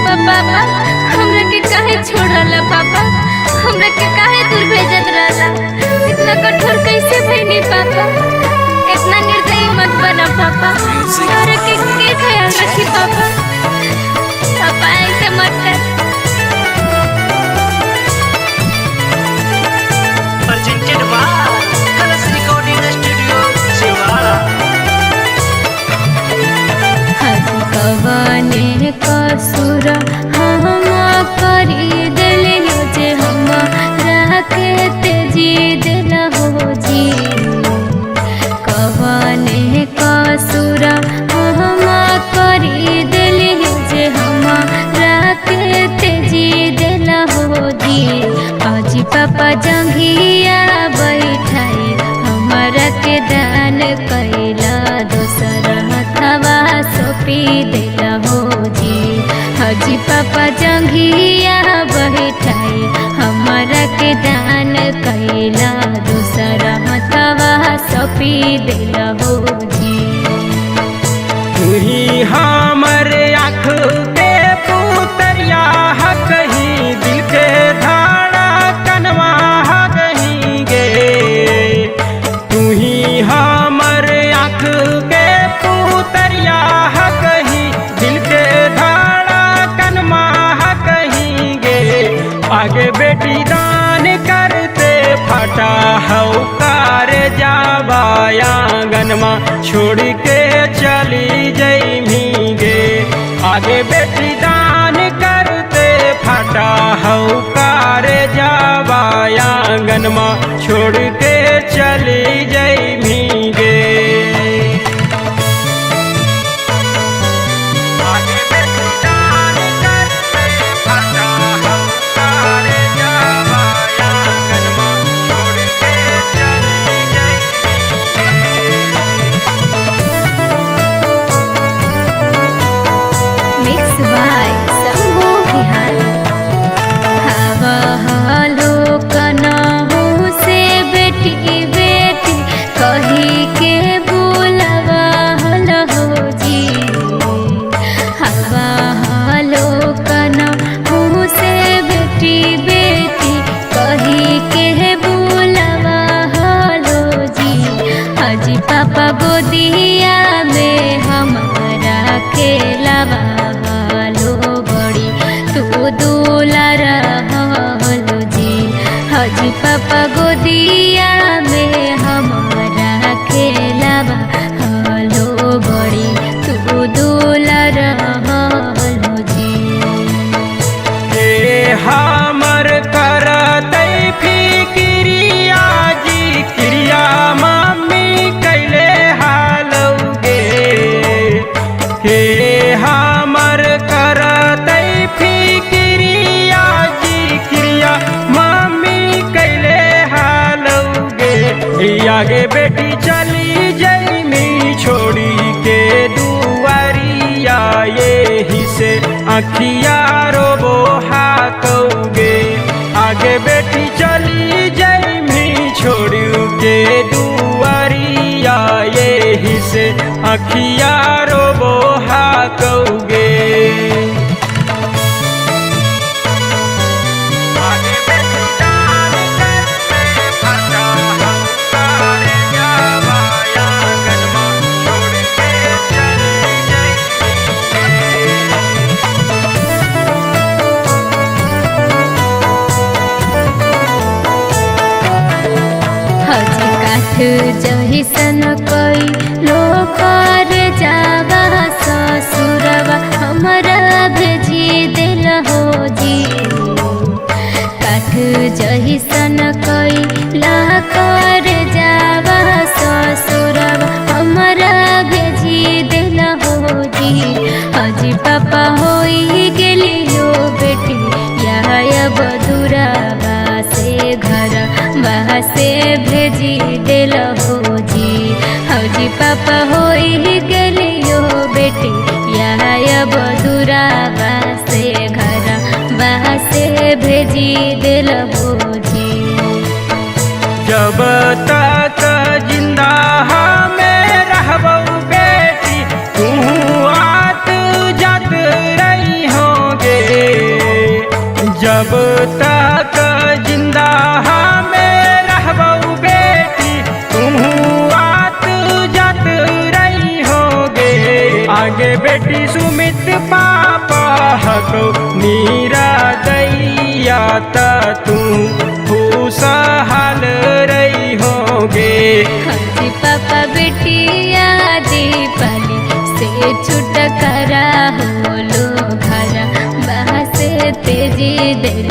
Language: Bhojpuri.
पापा हमरा के काहे छोड़ला पापा, हमरा के काहे दूर भेजत रहला। इतना कठोर कैसे भइनी पापा, इतना निर्दयी मत बना पापा। हमरा के ख्याल रखी पापा, पापा ऐसे मत कर। Presented by Colors Recording Studio, Shiwara. कवने कसूर हम करी दिले जे हमरा के तेजी दिल हो जी। कवने कसूर हम करी दिले जे हमरा के तेजी दिल हो जी। आज पापा जंघिया बैठाई हमरा के दान कैला, दोसर हथवा सौंपी दिला हो जी। हजी पापा जंघिया बैठाई हमरा के दान कैला, दोसर हथवा सौंपी दिला हो जी। तुही हमर आँख के पुतरिया कहीं दिल के धाड़ा कनवा कहीं गे। तुही हमर आँख के पुतरिया कहीं दिल के धाड़ा कनवा कहीं गे। आगे बेटी दान करते फटा हौकार जाबा आंगनमा छोड़ के चली जई गे। आगे बेटी दान करते फटा हौकार जाबा आंगनमा छोड़ के चली जई गे। आगे बेटी दान करते फटा हौकार जाबा आंगनमा छोड़ के चली जई। Mix by Shambhu Bihar. हवा हालो कनहु से बेटी बेटी कही के बुलवा हल हो जी। हवा हालो कनहु से बेटी बेटी कही के बुलवा हलो जी। हजी पापा गोदिया में हमारा खेलवा हलो बड़ी तू दुलार हलो जी। हजी पापा गोदिया में हमारा खेलवा हलो बड़ी तू दुलार हलो जी। हमर करतै फिक्रिया जी क्रिया मम्मी कैले हालौगे। हे हमर करतै फिक्रिया जी क्रिया मम्मी कैले हालौगे। आगे बेटी चली जईमी छोड़ी के दुआरिया, यही से अखिया रोबो हाकौगे। आगे बेटी चली जईमी छोड़ी के दुआरिया, यही से अखिया रोबो हाकौगे। आगे बेटी दान करते फटा हौकार जाबा आंगनमा छोड़ के चली जई। हजी काठ जहिसन कई लोकर जाबा ससुरवा हमरा भेजी दिल हो जी। काठ जहिसन कई लाकर जाबा ससुरवा हमरा भेजी दिल हो जी। हजी पापा होई गेलियो बेटी या बधुरावा से घर बहा से भेजी दिल हो जी। हजी पापा होई गेलियो बेटी या बधुरावा से घर बहा से भेजी दिल हो जी। जब तक जिंदा हमें रहबो बेटी तू आत जात रही होगे। जब तक जिंदा हमें रहबऊ बेटी तुम आत जात रही होगे। आगे बेटी सुमित पापा हको मीरा दैया तू खुशहाल रही होगे। हाजी पापा बेटिया दीपाली से छुटकारा होलो घरा बहा से तेजी दिल